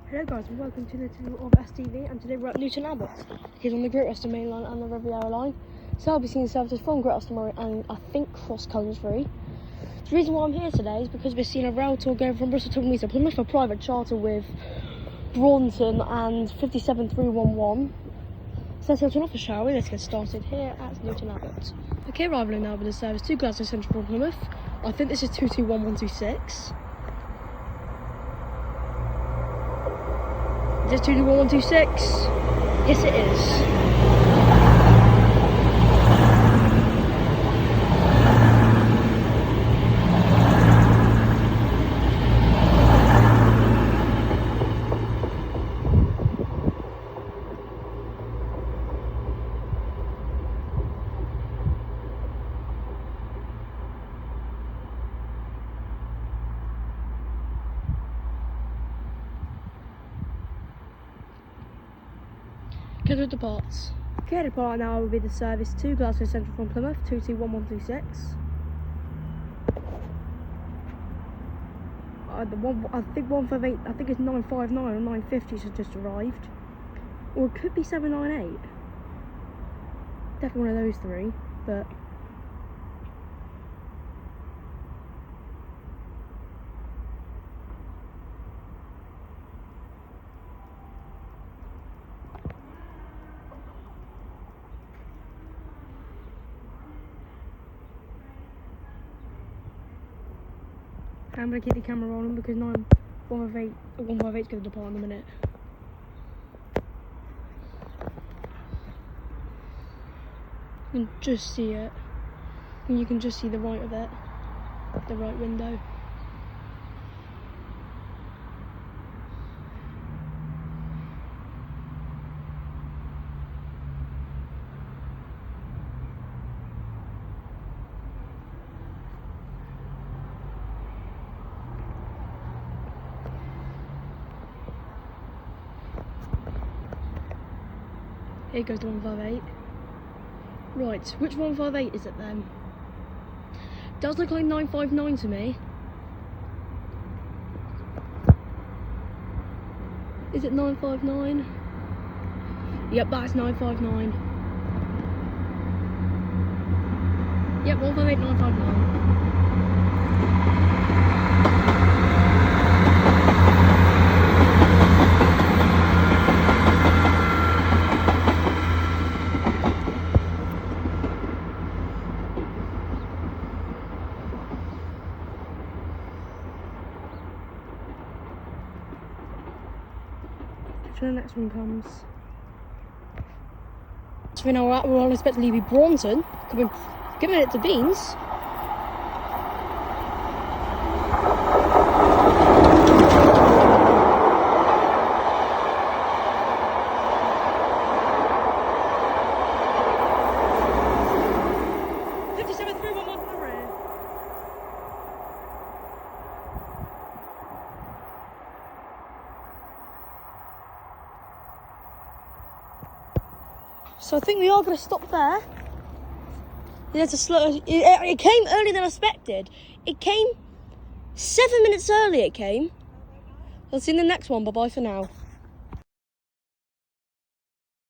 Hello guys and welcome to the channel of STV, and today we're at Newton Abbot. He's on the Great Western Main Line and the Riviera Line. So I'll be seeing services from Great Western Main and I think cross country. The reason why I'm here today is because we're seeing a rail tour going from Bristol to Plymouth for private charter with Braunton and 57311. So let's go to an office, shall we? Let's get started here at Newton Abbot. Okay, arriving now with the service to Glasgow Central from Plymouth. I think this is 221126. Is this 221126? Yes, it is. Scheduled departs. Okay, depart now will be the service to Glasgow Central from Plymouth, 221126. I think 158, I think it's 959 or 950 has just arrived. Or it could be 798. Definitely one of those three, but I'm going to keep the camera rolling because 158 is going to depart in a minute. You can just see it. And you can just see the right of it. The right window. Here goes the 158. Right, which 158 is it then? Does look like 959 to me. Is it 959? Yep, that's 959. Yep, 158, 959. So the next one comes. So we know we're unexpectedly be Braunton. Giving it to Beans. So I think we are going to stop there. There's a slow. It came earlier than expected. It came 7 minutes early. It came. I'll see you in the next one. Bye bye for now.